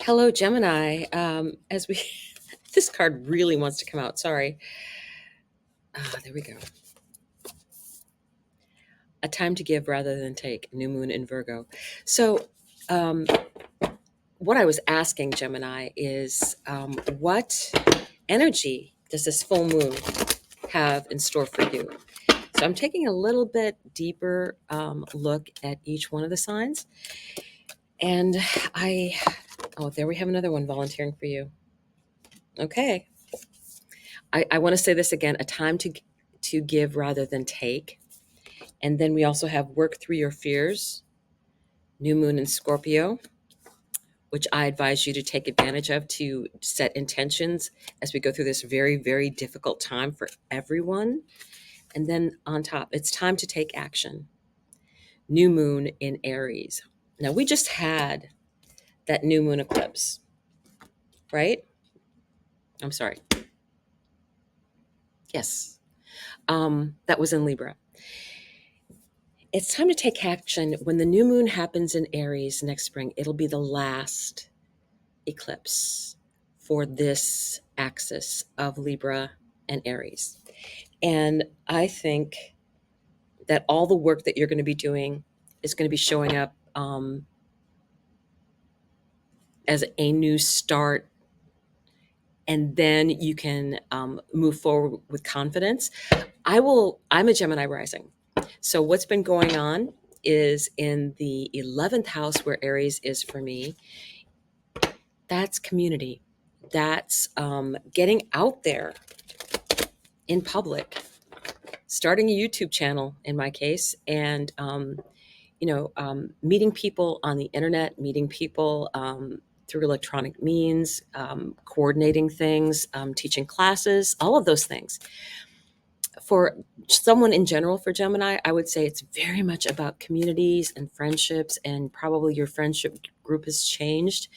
Hello, Gemini. As we, this card really wants to come out. Sorry. There we go. A time to give rather than take. New moon in Virgo. So, um, what I was asking Gemini is, what energy does this full moon have in store for you? So, I'm taking a little bit deeper look at each one of the signs, and there we have another one volunteering for you. Okay. I want to say this again, a time to give rather than take. And then we also have work through your fears, new moon in Scorpio, which I advise you to take advantage of to set intentions as we go through this very, very difficult time for everyone. And then on top, it's time to take action. New moon in Aries. Now, we just had that new moon eclipse, right? I'm sorry. Yes. That was in Libra. It's time to take action. When the new moon happens in Aries next spring, it'll be the last eclipse for this axis of Libra and Aries. And I think that all the work that you're going to be doing is going to be showing up as a new start. And then you can move forward with confidence. I'm a Gemini rising. So what's been going on is in the 11th house where Aries is for me, that's community. That's getting out there in public, starting a YouTube channel in my case, and meeting people on the internet, meeting people through electronic means, coordinating things, teaching classes, all of those things. For someone in general, for Gemini, I would say it's very much about communities and friendships, and probably your friendship group has changed.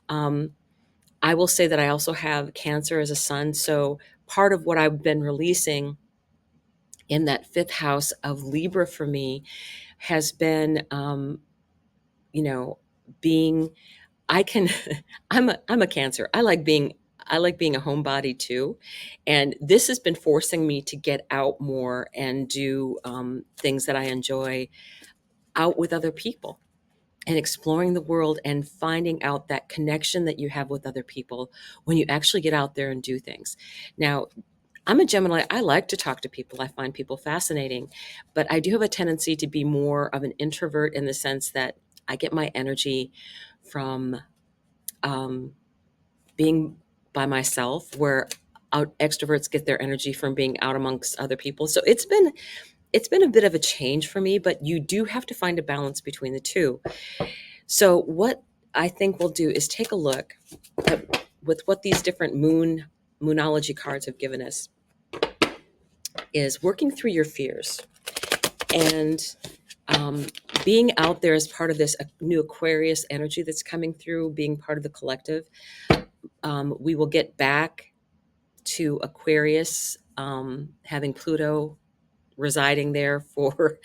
I will say that I also have Cancer as a sun. So part of what I've been releasing in that fifth house of Libra for me has been, being, I can, I'm a Cancer. I like being a homebody too. And this has been forcing me to get out more and do things that I enjoy out with other people, and exploring the world and finding out that connection that you have with other people when you actually get out there and do things. Now, I'm a Gemini. I like to talk to people. I find people fascinating, but I do have a tendency to be more of an introvert in the sense that I get my energy from um, being by myself, where extroverts get their energy from being out amongst other people. So it's been a bit of a change for me, but you do have to find a balance between the two. So what I think we'll do is take a look at with what these different moonology cards have given us, is working through your fears and being out there as part of this new Aquarius energy that's coming through, being part of the collective. We will get back to Aquarius, having Pluto residing there for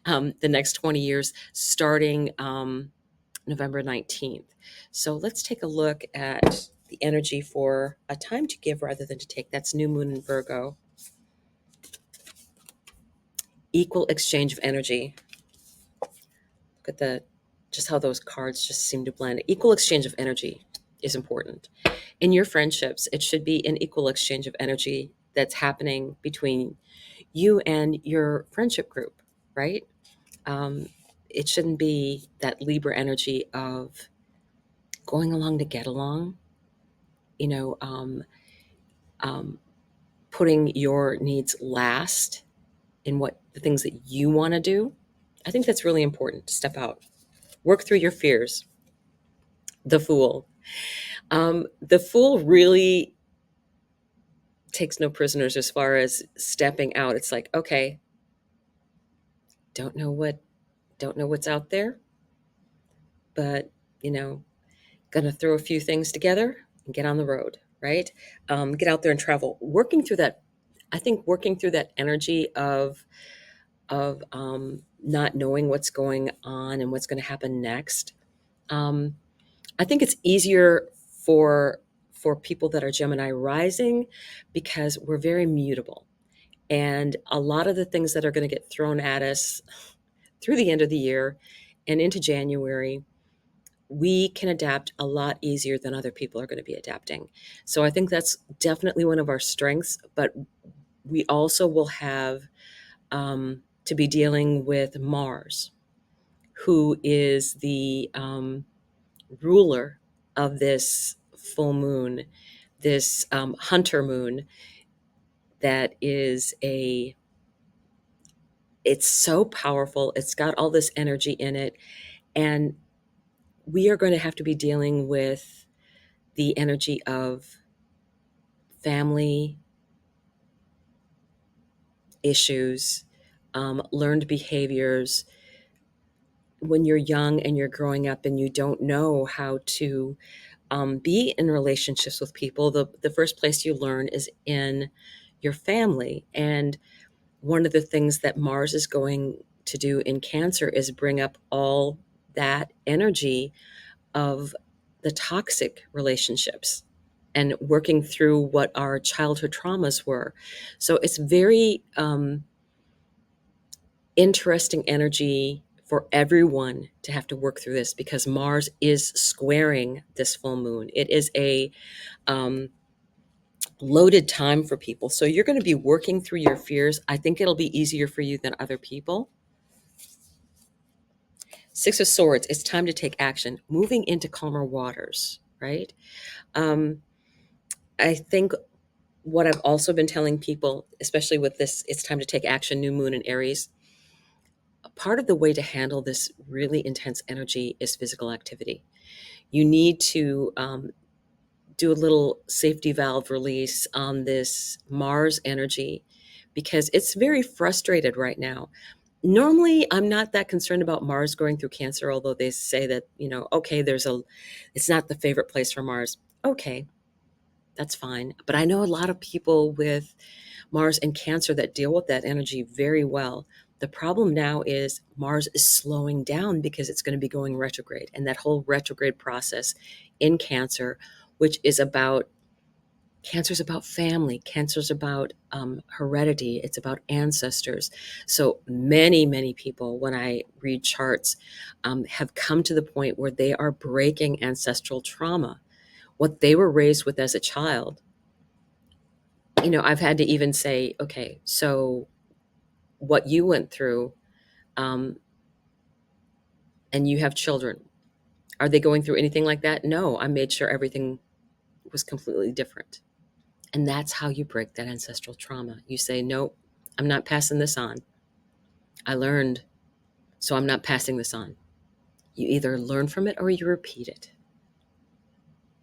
the next 20 years, starting November 19th. So let's take a look at the energy for a time to give rather than to take. That's new moon in Virgo. Equal exchange of energy. Look at just how those cards just seem to blend. Equal exchange of energy is important. In your friendships, it should be an equal exchange of energy that's happening between you and your friendship group, right? It shouldn't be that Libra energy of going along to get along, you know, um, putting your needs last in what the things that you want to do. I think that's really important to step out, work through your fears. The Fool. The Fool really takes no prisoners as far as stepping out. It's like, okay, don't know what's out there, but gonna throw a few things together and get on the road, right? Get out there and travel. Working through that, I think working through that energy of not knowing what's going on and what's going to happen next. I think it's easier for people that are Gemini rising because we're very mutable. And a lot of the things that are going to get thrown at us through the end of the year and into January, we can adapt a lot easier than other people are going to be adapting. So I think that's definitely one of our strengths, but we also will have to be dealing with Mars, who is the ruler of this full moon, this hunter moon that is it's so powerful. It's got all this energy in it. And we are going to have to be dealing with the energy of family issues, learned behaviors. When you're young and you're growing up and you don't know how to be in relationships with people, the first place you learn is in your family. And one of the things that Mars is going to do in Cancer is bring up all that energy of the toxic relationships and working through what our childhood traumas were. So it's very interesting energy for everyone to have to work through this because Mars is squaring this full moon. It is a loaded time for people. So you're going to be working through your fears. I think it'll be easier for you than other people. Six of Swords, it's time to take action, moving into calmer waters, right? Um, I think what I've also been telling people, especially with this, it's time to take action, new moon in Aries, part of the way to handle this really intense energy is physical activity. You need to do a little safety valve release on this Mars energy because it's very frustrated right now. Normally, I'm not that concerned about Mars going through Cancer, although they say that, okay, it's not the favorite place for Mars. Okay, that's fine. But I know a lot of people with Mars and Cancer that deal with that energy very well. The problem now is Mars is slowing down because it's going to be going retrograde. And that whole retrograde process in Cancer, which is about Cancer's about family. Cancer's about heredity. It's about ancestors. So many, many people, when I read charts, have come to the point where they are breaking ancestral trauma, what they were raised with as a child. I've had to even say, okay, so what you went through, um, and you have children, are they going through anything like that? No, I made sure everything was completely different. And that's how you break that ancestral trauma. You say, nope, I'm not passing this on. I learned, so I'm not passing this on. You either learn from it or you repeat it.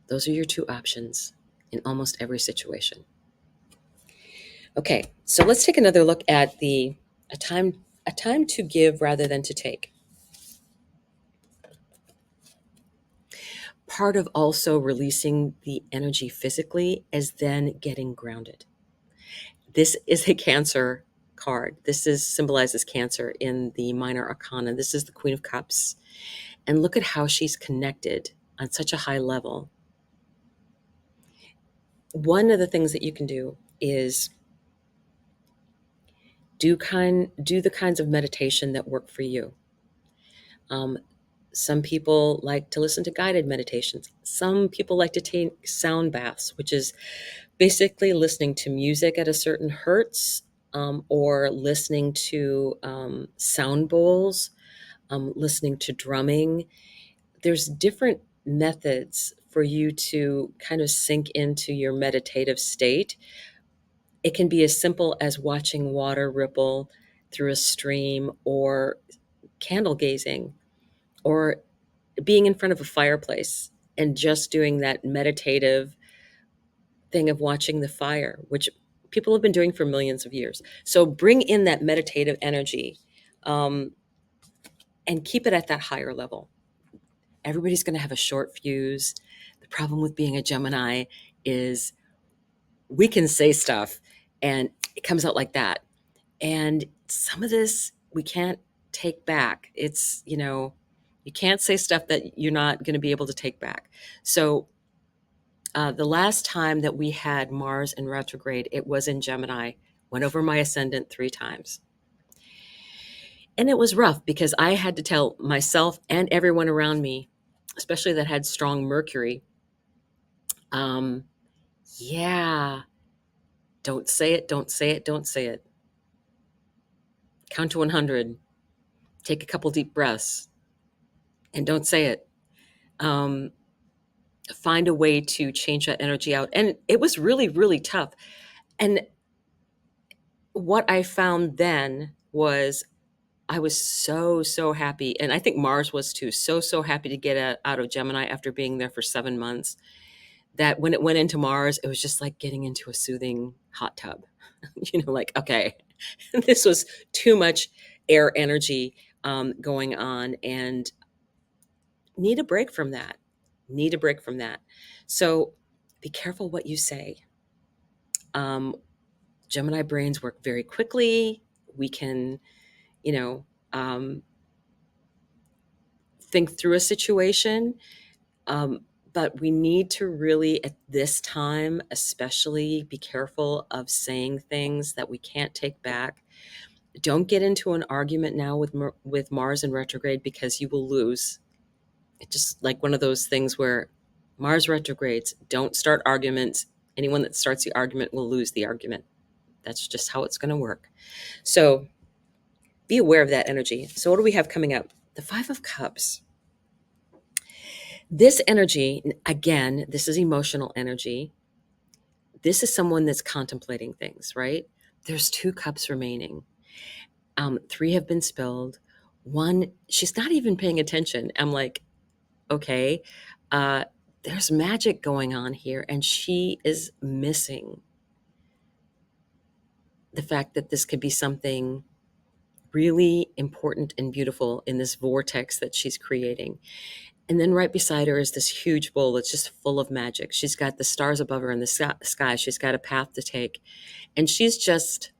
Those are your two options in almost every situation. Okay, so let's take another look at a time to give rather than to take. Part of also releasing the energy physically is then getting grounded. This is a Cancer card. Symbolizes Cancer in the Minor Arcana. This is the Queen of Cups. And look at how she's connected on such a high level. One of the things that you can do is do the kinds of meditation that work for you. Some people like to listen to guided meditations. Some people like to take sound baths, which is basically listening to music at a certain hertz, or listening to sound bowls, listening to drumming. There's different methods for you to kind of sink into your meditative state. It can be as simple as watching water ripple through a stream, or candle gazing, or being in front of a fireplace and just doing that meditative thing of watching the fire, which people have been doing for millions of years. So bring in that meditative energy, um, and keep it at that higher level. Everybody's going to have a short fuse. The problem with being a Gemini is we can say stuff and it comes out like that. And some of this we can't take back. It's, You can't say stuff that you're not going to be able to take back. So the last time that we had Mars in retrograde, it was in Gemini. Went over my ascendant 3 times. And it was rough because I had to tell myself and everyone around me, especially that had strong Mercury, um, yeah, don't say it, don't say it, don't say it. Count to 100, take a couple deep breaths, and don't say it. Um, Find a way to change that energy out. And it was really, really tough. And what I found then was I was so, so happy. And I think Mars was too. So, so happy to get out of Gemini after being there for 7 months. That when it went into Mars, it was just like getting into a soothing hot tub. Like, okay, this was too much air energy going on, and need a break from that. Need a break from that. So be careful what you say. Um, Gemini brains work very quickly. We can, you know, um, think through a situation. Um, but we need to really, at this time, especially be careful of saying things that we can't take back. Don't get into an argument now with Mars in retrograde, because you will lose. It's just like one of those things where Mars retrogrades, don't start arguments. Anyone that starts the argument will lose the argument. That's just how it's going to work. So be aware of that energy. So what do we have coming up? The Five of Cups. This energy, again, this is emotional energy. This is someone that's contemplating things, right? There's 2 cups remaining. 3 have been spilled. One, she's not even paying attention. I'm like, okay, uh, there's magic going on here, and she is missing the fact that this could be something really important and beautiful in this vortex that she's creating. And then right beside her is this huge bowl that's just full of magic. She's got the stars above her in the sky. She's got a path to take. And she's just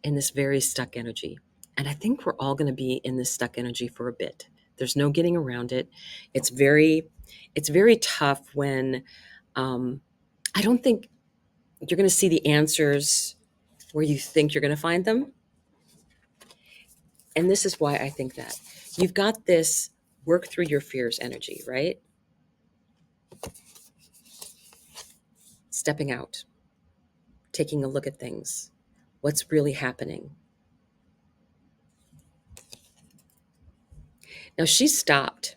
in this very stuck energy. And I think we're all going to be in this stuck energy for a bit. There's no getting around it. It's very tough when I don't think you're going to see the answers where you think you're going to find them. And this is why I think that. You've got this work through your fears energy, right? Stepping out, taking a look at things, what's really happening. Now she's stopped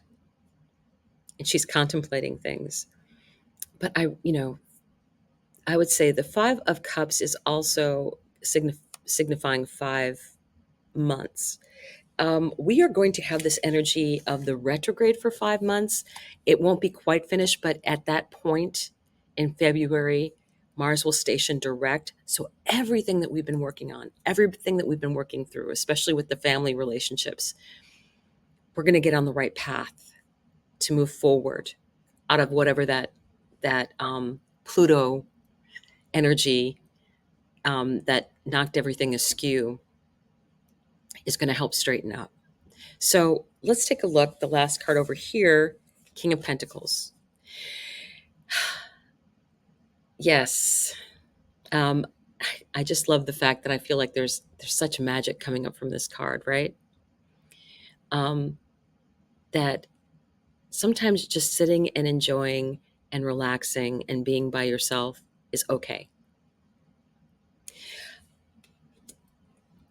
and she's contemplating things. But I would say the 5 of Cups is also signifying 5 months. We are going to have this energy of the retrograde for 5 months. It won't be quite finished, but at that point in February, Mars will station direct. So everything that we've been working on, everything that we've been working through, especially with the family relationships, we're going to get on the right path to move forward out of whatever that Pluto energy that knocked everything askew is going to help straighten up. So let's take a look. The last card over here, King of Pentacles. Yes. Um, I just love the fact that I feel like there's such magic coming up from this card, right? That sometimes just sitting and enjoying and relaxing and being by yourself is okay.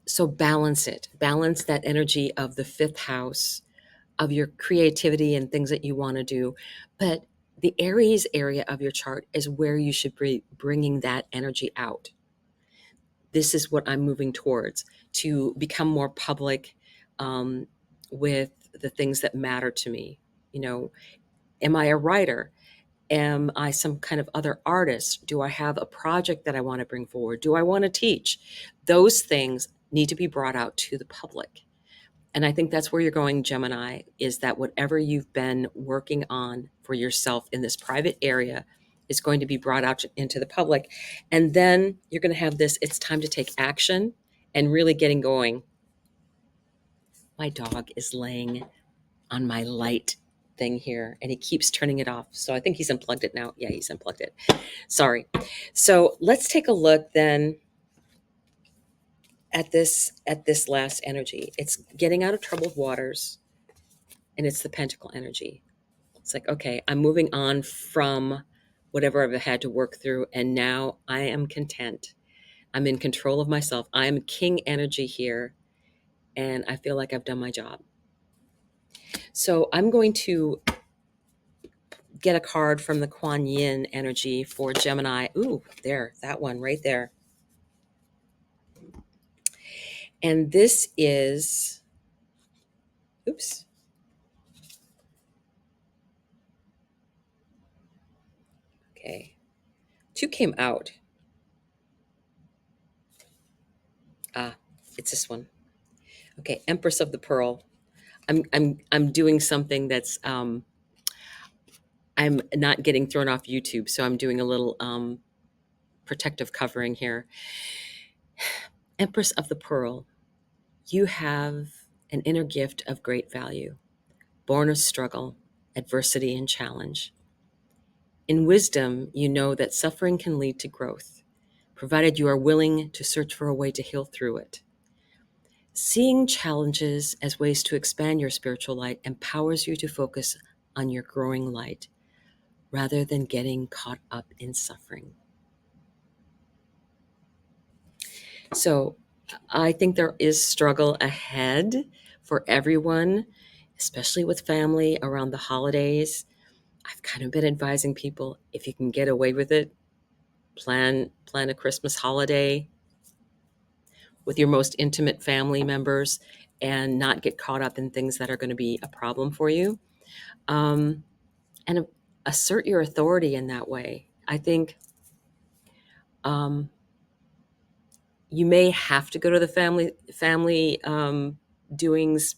So balance it. Balance that energy of the 5th house, of your creativity and things that you want to do. But the Aries area of your chart is where you should be bringing that energy out. This is what I'm moving towards, to become more public with the things that matter to me. Am I a writer? Am I some kind of other artist? Do I have a project that I want to bring forward? Do I want to teach? Those things need to be brought out to the public. And I think that's where you're going, Gemini, is that whatever you've been working on for yourself in this private area is going to be brought out into the public. And then you're going to have this, it's time to take action and really getting going. My dog is laying on my light thing here, and he keeps turning it off. So I think he's unplugged it now. Yeah, he's unplugged it. Sorry. So let's take a look then at this last energy. It's getting out of troubled waters, and it's the pentacle energy. It's like, okay, I'm moving on from whatever I've had to work through, and now I am content. I'm in control of myself. I am king energy here, and I feel like I've done my job. So I'm going to get a card from the Kuan Yin energy for Gemini. Ooh, there, that one right there. And this is, oops. Okay. Two came out. Ah, it's this one. Okay, Empress of the Pearl. I'm doing something that's I'm not getting thrown off YouTube, so I'm doing a little protective covering here. Empress of the Pearl, you have an inner gift of great value, born of struggle, adversity, and challenge. In wisdom, you know that suffering can lead to growth, provided you are willing to search for a way to heal through it. Seeing challenges as ways to expand your spiritual light empowers you to focus on your growing light rather than getting caught up in suffering. So I think there is struggle ahead for everyone, especially with family around the holidays. I've kind of been advising people, if you can get away with it, plan a Christmas holiday with your most intimate family members and not get caught up in things that are going to be a problem for you. Um, and assert your authority in that way. I think um, you may have to go to the family doings,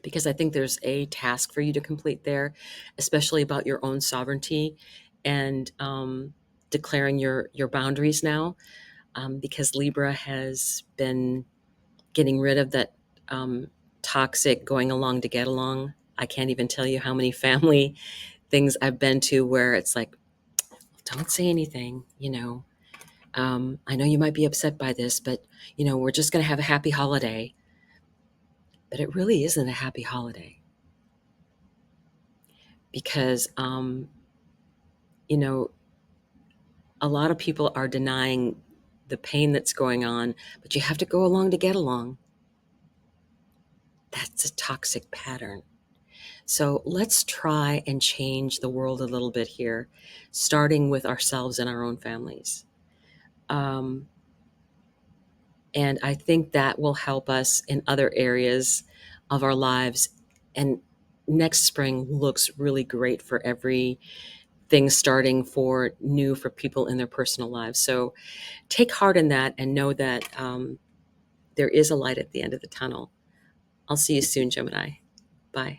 because I think there's a task for you to complete there, especially about your own sovereignty and declaring your boundaries now, because Libra has been getting rid of that toxic going along to get along. I can't even tell you how many family things I've been to where it's like, don't say anything, I know you might be upset by this, but we're just going to have a happy holiday. But it really isn't a happy holiday, because you know a lot of people are denying the pain that's going on, but you have to go along to get along. That's a toxic pattern. So let's try and change the world a little bit here, starting with ourselves and our own families. Um, and I think that will help us in other areas of our lives. And next spring looks really great for everything starting for new for people in their personal lives. So take heart in that and know that there is a light at the end of the tunnel. I'll see you soon, Gemini. Bye.